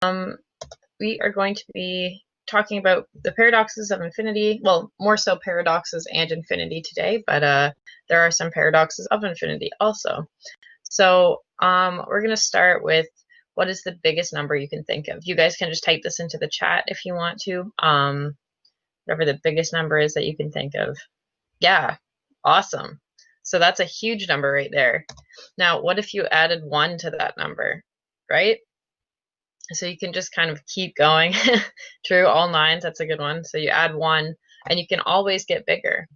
We are going to be talking about the paradoxes of infinity. Well, more so paradoxes and infinity today, but there are some paradoxes of infinity also. So we're going to start with what is the biggest number you can think of. You guys can just type this into the chat if you want to. Whatever the biggest number is that you can think of. Yeah, awesome. So that's a huge number right there. Now, what if you added 1 to that number, right? So you can just kind of keep going. True, all 9s, that's a good one. So you add 1, and you can always get bigger.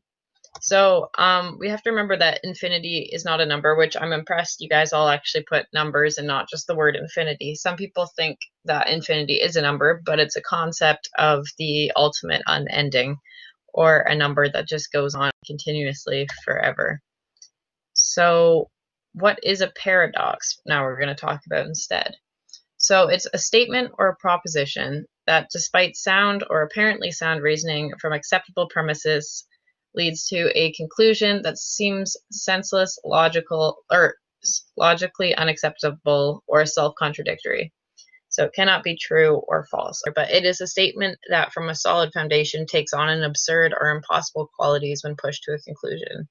So we have to remember that infinity is not a number, which I'm impressed you guys all actually put numbers and not just the word infinity. Some people think that infinity is a number, but it's a concept of the ultimate unending, or a number that just goes on continuously forever. So what is a paradox? Now we're going to talk about instead. So it's a statement or a proposition that, despite sound or apparently sound reasoning from acceptable premises, leads to a conclusion that seems senseless, logical, or logically unacceptable, or self-contradictory. So it cannot be true or false, but it is a statement that from a solid foundation takes on an absurd or impossible qualities when pushed to a conclusion.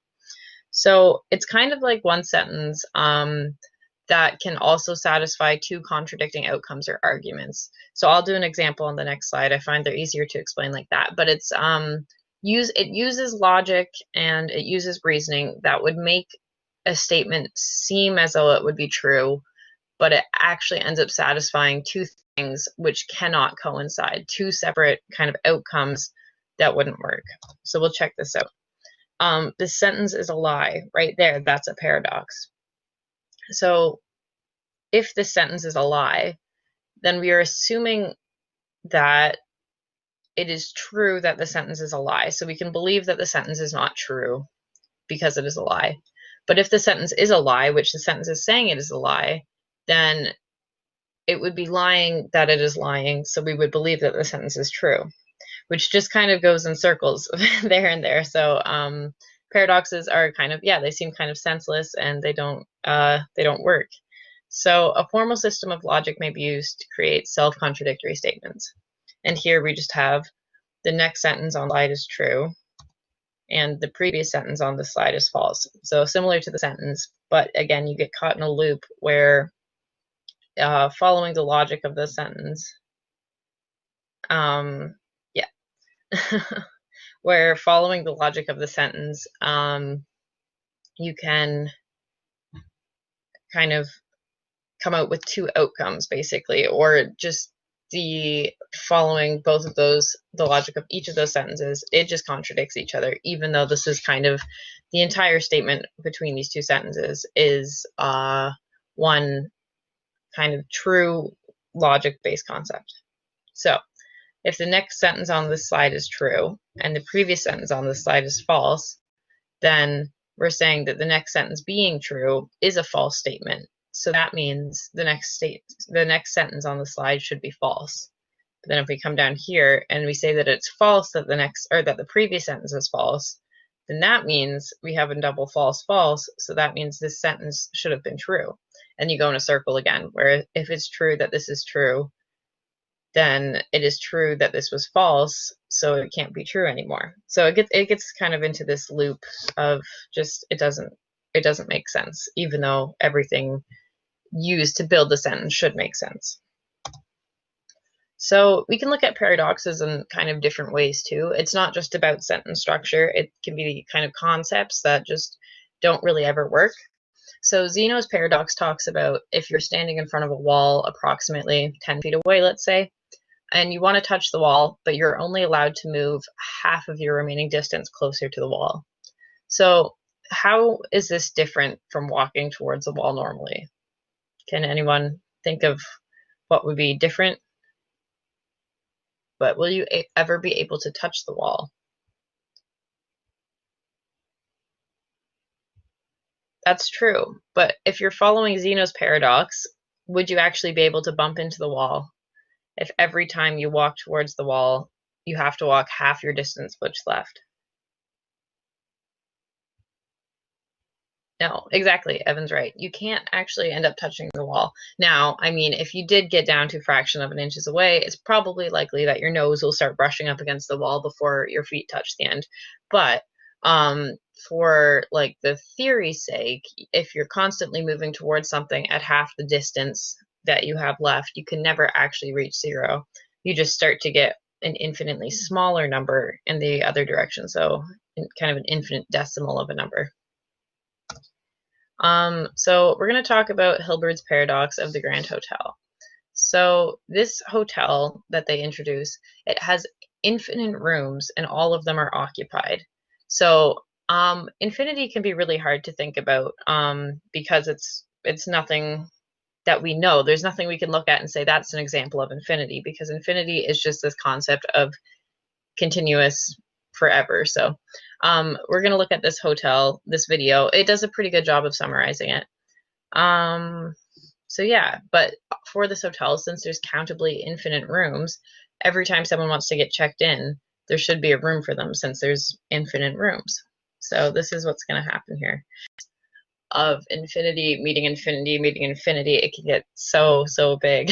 So it's kind of like one sentence that can also satisfy two contradicting outcomes or arguments. So I'll do an example on the next slide. I find they're easier to explain like that, but it's it uses logic and it uses reasoning that would make a statement seem as though it would be true, but it actually ends up satisfying two things which cannot coincide, two separate kind of outcomes that wouldn't work. So we'll check this out. This sentence is a lie right there. That's a paradox. So if this sentence is a lie, then we are assuming that it is true that the sentence is a lie. So we can believe that the sentence is not true because it is a lie. But if the sentence is a lie, which the sentence is saying it is a lie, then it would be lying that it is lying. So we would believe that the sentence is true, which just kind of goes in circles there and there. So paradoxes are kind of, they seem kind of senseless and they don't work. So a formal system of logic may be used to create self-contradictory statements. And here we just have the next sentence on the slide is true, and the previous sentence on the slide is false. So similar to the sentence, but again, you get caught in a loop where following the logic of the sentence, where following the logic of the sentence, you can kind of come out with two outcomes basically, or just the following both of those, the logic of each of those sentences, it just contradicts each other, even though this is kind of the entire statement between these two sentences is one kind of true logic-based concept. So if the next sentence on this slide is true and the previous sentence on this slide is false, then we're saying that the next sentence being true is a false statement. So that means the next sentence on the slide should be false. But then if we come down here and we say that it's false that the previous sentence is false, then that means we have a double false false. So that means this sentence should have been true. And you go in a circle again, where if it's true that this is true, then it is true that this was false, so it can't be true anymore. So it gets kind of into this loop of just it doesn't make sense, even though everything used to build the sentence should make sense. So we can look at paradoxes in kind of different ways too. It's not just about sentence structure. It can be kind of concepts that just don't really ever work. So Zenos Paradox talks about if you're standing in front of a wall approximately 10 feet away, let's say, and you want to touch the wall, but you're only allowed to move half of your remaining distance closer to the wall. So how is this different from walking towards the wall normally? Can anyone think of what would be different? But will you ever be able to touch the wall? That's true, but if you're following Zenos Paradox, would you actually be able to bump into the wall if every time you walk towards the wall, you have to walk half your distance which left? No, exactly. Evan's right. You can't actually end up touching the wall. Now, I mean, if you did get down to a fraction of an inches away, it's probably likely that your nose will start brushing up against the wall before your feet touch the end. But um, for like the theory's sake, if you're constantly moving towards something at half the distance that you have left, you can never actually reach zero. You just start to get an infinitely smaller number in the other direction. So kind of an infinite decimal of a number. So we're going to talk about Hilbert's paradox of the Grand Hotel. So this hotel that they introduce, it has infinite rooms and all of them are occupied. So infinity can be really hard to think about because it's nothing that we know. There's nothing we can look at and say that's an example of infinity, because infinity is just this concept of continuous forever. So we're going to look at this hotel, this video. It does a pretty good job of summarizing it. So yeah, but for this hotel, since there's countably infinite rooms, every time someone wants to get checked in, there should be a room for them since there's infinite rooms. So this is what's going to happen here. Of infinity meeting infinity meeting infinity, it can get so big.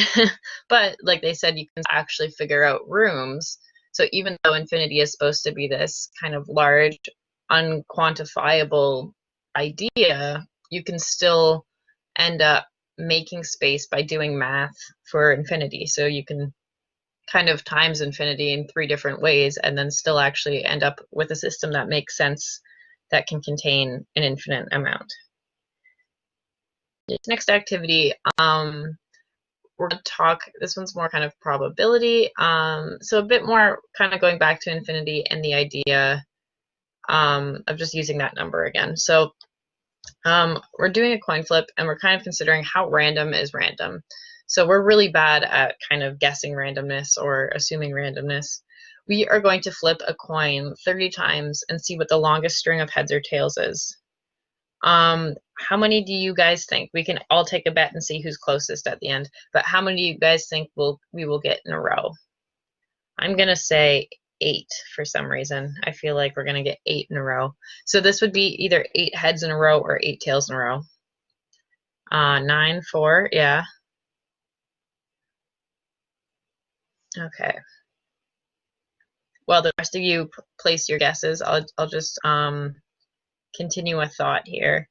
But like they said, you can actually figure out rooms. So even though infinity is supposed to be this kind of large, unquantifiable idea, you can still end up making space by doing math for infinity. So you can kind of times infinity in 3 different ways and then still actually end up with a system that makes sense, that can contain an infinite amount. This next activity, we're going to talk, this one's more kind of probability, so a bit more kind of going back to infinity and the idea of just using that number again. So we're doing a coin flip and we're kind of considering how random is random. So we're really bad at kind of guessing randomness or assuming randomness. We are going to flip a coin 30 times and see what the longest string of heads or tails is. How many do you guys think? We can all take a bet and see who's closest at the end, but how many do you guys think we will get in a row? I'm gonna say 8 for some reason. I feel like we're gonna get 8 in a row. So this would be either 8 heads in a row or 8 tails in a row. 9, 4, yeah. Okay. Well, the rest of you place your guesses. I'll just continue a thought here.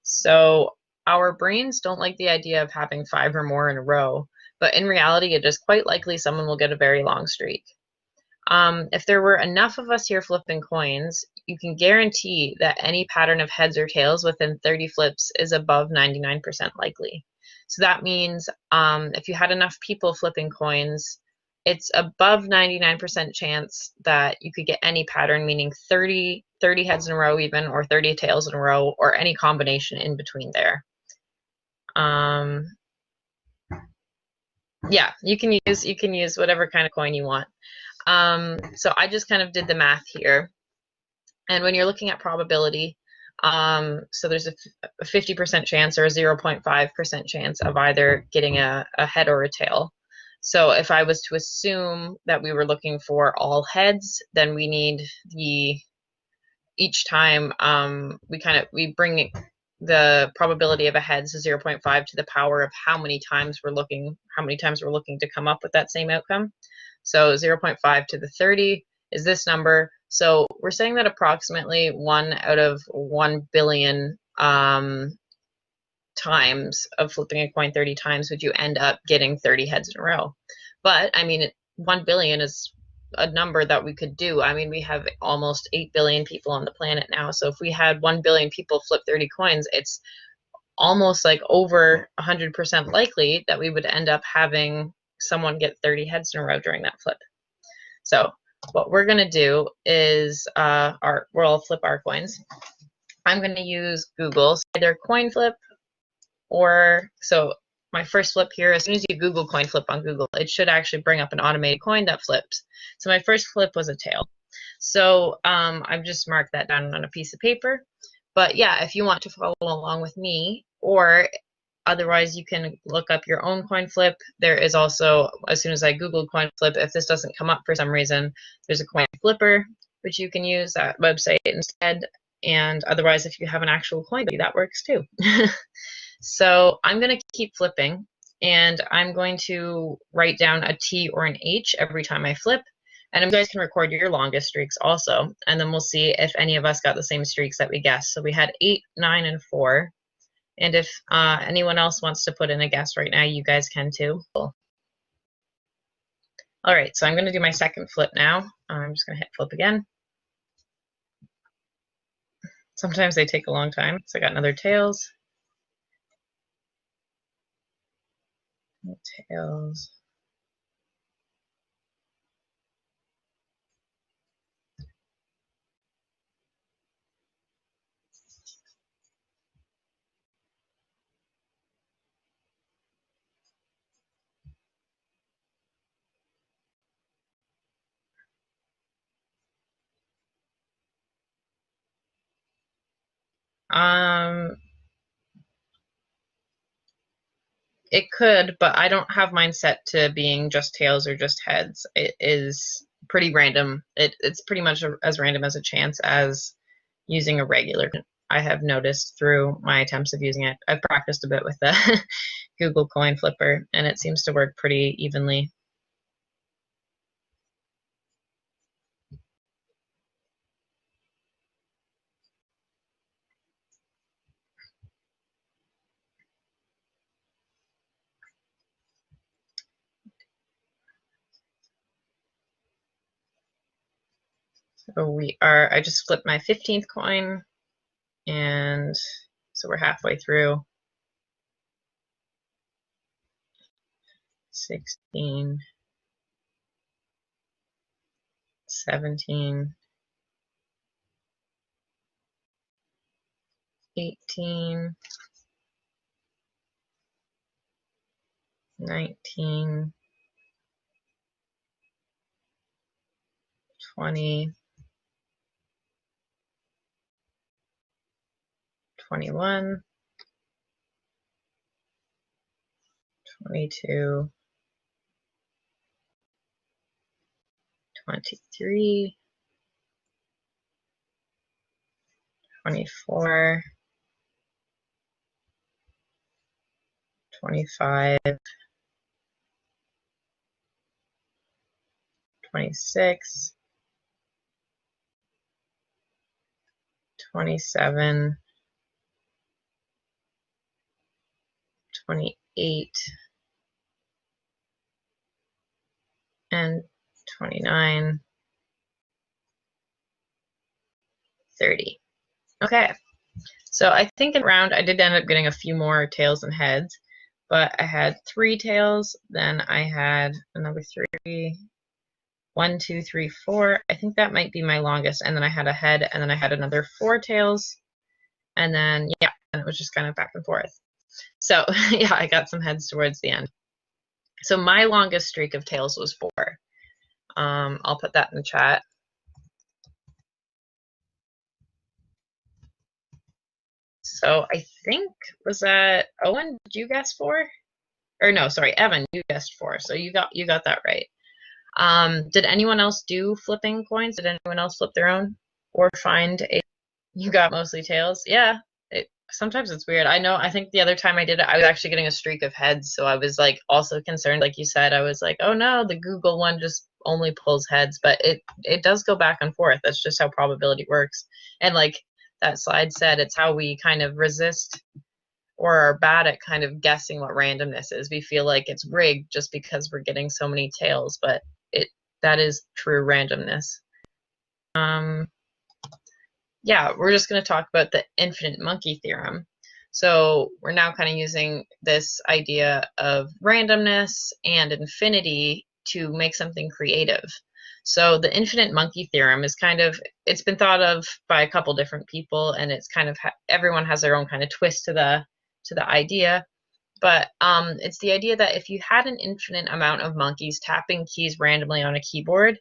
So our brains don't like the idea of having 5 or more in a row, but in reality, it is quite likely someone will get a very long streak. If there were enough of us here flipping coins, you can guarantee that any pattern of heads or tails within 30 flips is above 99% likely. So that means if you had enough people flipping coins, it's above 99% chance that you could get any pattern, meaning 30 heads in a row even, or 30 tails in a row, or any combination in between there. Yeah, you can use whatever kind of coin you want. So I just kind of did the math here. And when you're looking at probability, so there's a 50% chance or a 0.5% chance of either getting a head or a tail. So if I was to assume that we were looking for all heads, then we need each time we bring the probability of a head, so 0.5 to the power of how many times we're looking to come up with that same outcome. So 0.5 to the 30 is this number. So we're saying that approximately 1 out of 1 billion times of flipping a coin 30 times would you end up getting 30 heads in a row. But I mean, 1 billion is a number that we could do. I mean, we have almost 8 billion people on the planet now. So if we had 1 billion people flip 30 coins, it's almost like over 100% likely that we would end up having someone get 30 heads in a row during that flip. So what we're going to do is we'll flip our coins. I'm going to use Google, either coin flip or, so my first flip here, as soon as you Google coin flip on Google, it should actually bring up an automated coin that flips. So my first flip was a tail. So I've just marked that down on a piece of paper. But yeah, if you want to follow along with me, or otherwise you can look up your own coin flip. There is also, as soon as I Googled coin flip, if this doesn't come up for some reason, there's a coin flipper, which you can use that website instead. And otherwise, if you have an actual coin, that works too. So I'm going to keep flipping, and I'm going to write down a T or an H every time I flip. And you guys can record your longest streaks also, and then we'll see if any of us got the same streaks that we guessed. So we had 8, 9, and 4. And if anyone else wants to put in a guess right now, you guys can too. Cool. All right, so I'm going to do my second flip now. I'm just going to hit flip again. Sometimes they take a long time. So I got another tails. Tails. It could, but I don't have mine set to being just tails or just heads. It is pretty random. It's pretty much as random as a chance as using a regular. I have noticed through my attempts of using it. I've practiced a bit with the Google coin flipper, and it seems to work pretty evenly. So I just flipped my 15th coin, and so we're halfway through. 16, 17, 18, 19, 20, 21, 22, 23, 24, 25, 26, 27, 28, and 29, 30. Okay, so I think in round I did end up getting a few more tails and heads, but I had 3 tails, then I had another 3, 1, 2, 3, 4. I think that might be my longest, and then I had a head, and then I had another 4 tails, and then yeah, and it was just kind of back and forth. So yeah, I got some heads towards the end. So my longest streak of tails was 4. I'll put that in the chat. So I think, was that Owen? Did you guess 4? Or no, sorry, Evan, you guessed 4. So you got that right. Did anyone else do flipping coins? Did anyone else flip their own or find a? You got mostly tails. Yeah. Sometimes it's weird. I think the other time I did it, I was actually getting a streak of heads, so I was like also concerned, like you said. I was like, oh no, the Google one just only pulls heads, but it does go back and forth. That's just how probability works. And like that slide said, it's how we kind of resist or are bad at kind of guessing what randomness is. We feel like it's rigged just because we're getting so many tails, but that is true randomness. Yeah, we're just going to talk about the infinite monkey theorem. So we're now kind of using this idea of randomness and infinity to make something creative. So the infinite monkey theorem is it's been thought of by a couple different people, and it's kind of everyone has their own kind of twist to the idea. But it's the idea that if you had an infinite amount of monkeys tapping keys randomly on a keyboard,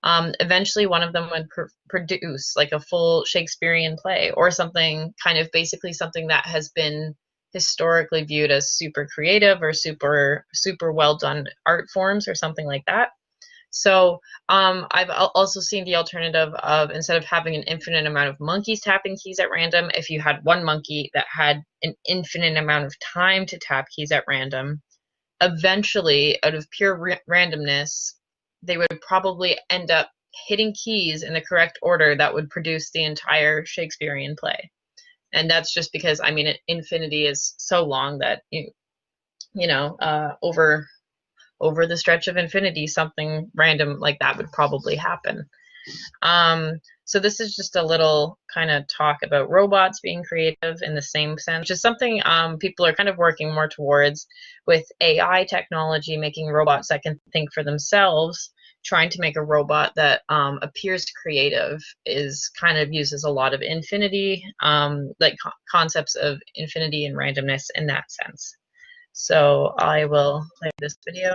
eventually one of them would produce like a full Shakespearean play or something, kind of basically something that has been historically viewed as super creative or super well done art forms or something like that. So I've also seen the alternative of, instead of having an infinite amount of monkeys tapping keys at random, if you had one monkey that had an infinite amount of time to tap keys at random, eventually, out of pure randomness, they would probably end up hitting keys in the correct order that would produce the entire Shakespearean play. And that's just because, I mean, infinity is so long that over the stretch of infinity, something random like that would probably happen. So this is just a little kind of talk about robots being creative in the same sense, which is something people are kind of working more towards with AI technology, making robots that can think for themselves. Trying to make a robot that appears creative is kind of uses a lot of infinity, like concepts of infinity and randomness in that sense. So I will play this video.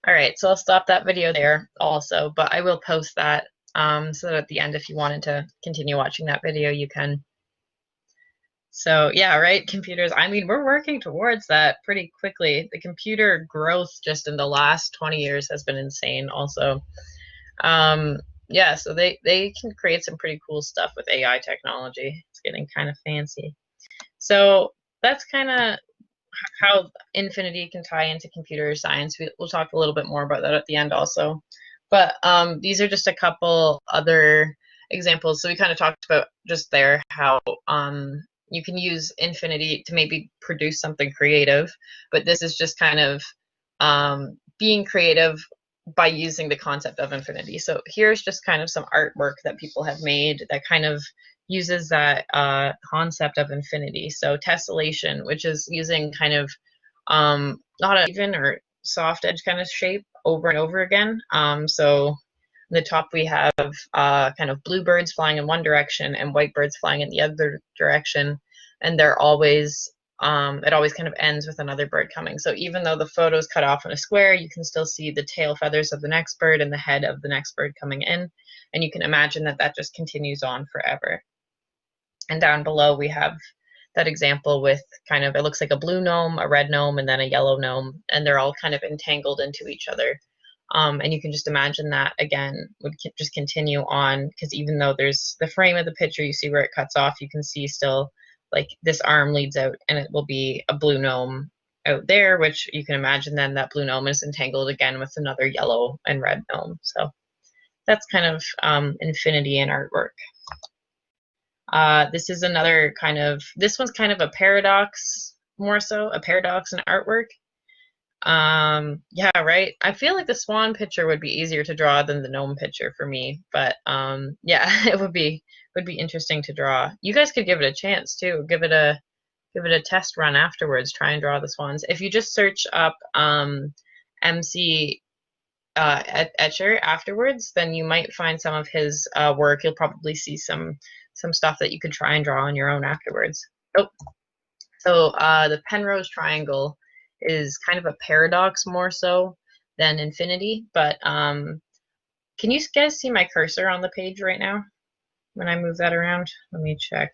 All right, so I'll stop that video there also, but I will post that so that at the end, if you wanted to continue watching that video, you can. So yeah, right, computers. I mean, we're working towards that pretty quickly. The computer growth just in the last 20 years has been insane also. Yeah, so they can create some pretty cool stuff with AI technology. It's getting kind of fancy. So that's kind of how infinity can tie into computer science. We'll talk a little bit more about that at the end also. But these are just a couple other examples. So we kind of talked about just there how you can use infinity to maybe produce something creative, but this is just kind of being creative by using the concept of infinity. So here's just kind of some artwork that people have made that kind of uses that concept of infinity. So tessellation, which is using kind of not an even or soft edge kind of shape over and over again. So on the top we have kind of blue birds flying in one direction and white birds flying in the other direction, and they're always it always kind of ends with another bird coming. So even though the photo is cut off in a square, you can still see the tail feathers of the next bird and the head of the next bird coming in, and you can imagine that that just continues on forever. And down below we have that example with kind of, it looks like a blue gnome, a red gnome, and then a yellow gnome, and they're all kind of entangled into each other. And you can just imagine that again would just continue on, because even though there's the frame of the picture, you see where it cuts off, you can see still like this arm leads out and it will be a blue gnome out there, which you can imagine then that blue gnome is entangled again with another yellow and red gnome. So that's kind of infinity in artwork. This is another kind of, this one's kind of a paradox, more so a paradox in artwork. Yeah, right. I feel like the swan picture would be easier to draw than the gnome picture for me, but yeah, it would be interesting to draw. You guys could give it a chance too. Give it a test run afterwards. Try and draw the swans. If you just search up MC Etcher afterwards, then you might find some of his work. You'll probably see some stuff that you could try and draw on your own afterwards. Oh, so the Penrose triangle is kind of a paradox more so than infinity, but can you guys see my cursor on the page right now when I move that around? Let me check.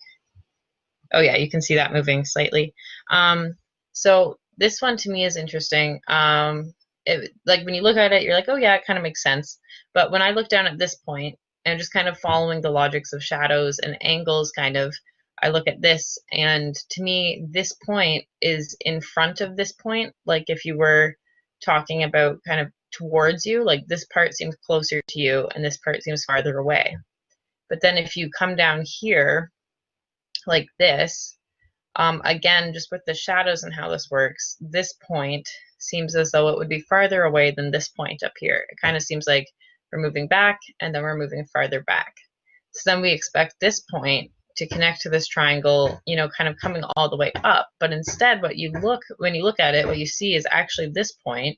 Oh yeah, you can see that moving slightly. So this one to me is interesting. Like when you look at it, you're like, oh yeah, it kind of makes sense. But when I look down at this point and just kind of following the logics of shadows and angles, kind of, I look at this, and to me, this point is in front of this point. Like if you were talking about kind of towards you, like this part seems closer to you and this part seems farther away. But then if you come down here like this, again, just with the shadows and how this works, this point seems as though it would be farther away than this point up here. It kind of seems like we're moving back and then we're moving farther back. So then we expect this point to connect to this triangle, you know, kind of coming all the way up. But instead, when you look at it, what you see is actually this point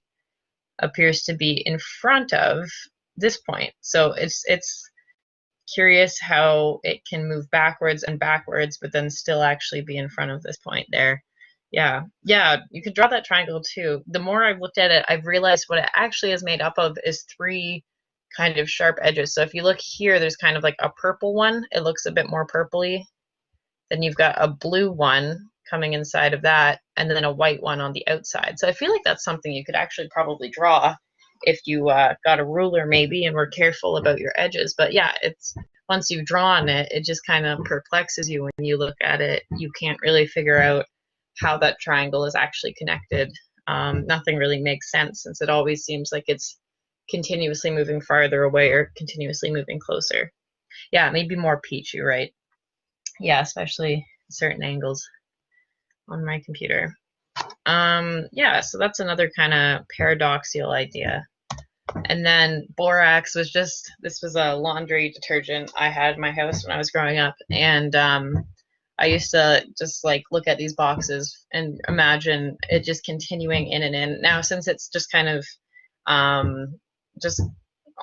appears to be in front of this point. So it's curious how it can move backwards and backwards, but then still actually be in front of this point there. Yeah, you could draw that triangle too. The more I've looked at it, I've realized what it actually is made up of is three kind of sharp edges. So if you look here, there's kind of like a purple one. It looks a bit more purpley. Then you've got a blue one coming inside of that, and then a white one on the outside. So I feel like that's something you could actually probably draw if you got a ruler maybe and were careful about your edges. But yeah, it's once you've drawn it, it just kind of perplexes you when you look at it. You can't really figure out how that triangle is actually connected. Nothing really makes sense since it always seems like it's continuously moving farther away or continuously moving closer. Yeah, maybe more peach, you're right. Yeah, especially certain angles on my computer. Yeah, so that's another kind of paradoxical idea. And then borax was just, this was a laundry detergent I had in my house when I was growing up. And I used to just like look at these boxes and imagine it just continuing in and in. Now, since it's just kind of just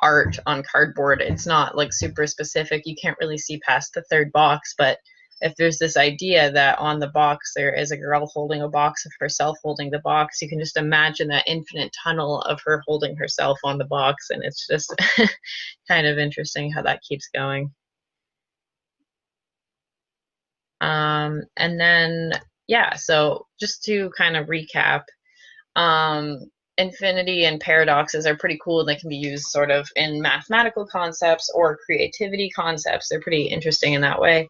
art on cardboard, it's not like super specific. You can't really see past the third box, but if there's this idea that on the box there is a girl holding a box of herself holding the box, you can just imagine that infinite tunnel of her holding herself on the box, and it's just kind of interesting how that keeps going. And then, yeah, so just to kind of recap, infinity and paradoxes are pretty cool. They can be used sort of in mathematical concepts or creativity concepts. They're pretty interesting in that way.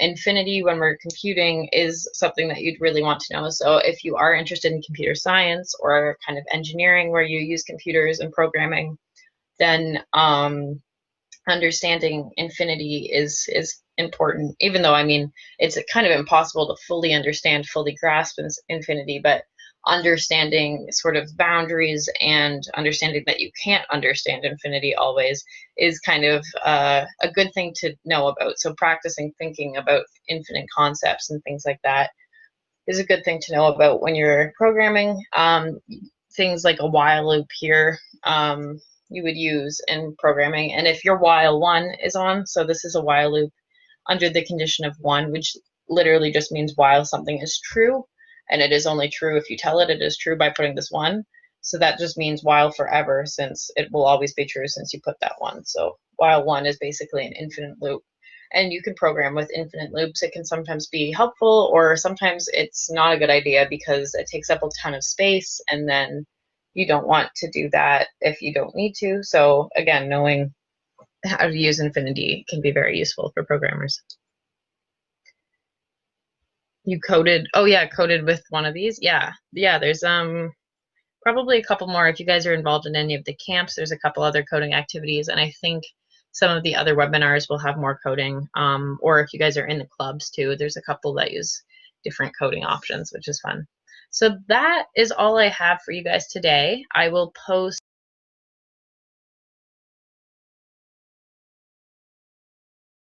Infinity, when we're computing, is something that you'd really want to know. So if you are interested in computer science or kind of engineering where you use computers and programming, then understanding infinity is important, even though, I mean, it's kind of impossible to fully understand, fully grasp infinity, but understanding sort of boundaries and understanding that you can't understand infinity always is kind of a good thing to know about. So practicing thinking about infinite concepts and things like that is a good thing to know about when you're programming. Things like a while loop here you would use in programming. And if your while one is on, so this is a while loop under the condition of one, which literally just means while something is true, and it is only true if you tell it it is true by putting this one. So that just means while forever, since it will always be true since you put that one. So while one is basically an infinite loop. And you can program with infinite loops. It can sometimes be helpful, or sometimes it's not a good idea because it takes up a ton of space, and then you don't want to do that if you don't need to. So again, knowing how to use infinity can be very useful for programmers. You coded, oh yeah, coded with one of these. Yeah, there's probably a couple more. If you guys are involved in any of the camps, there's a couple other coding activities, and I think some of the other webinars will have more coding. Or if you guys are in the clubs too, there's a couple that use different coding options, which is fun. So that is all I have for you guys today. I will post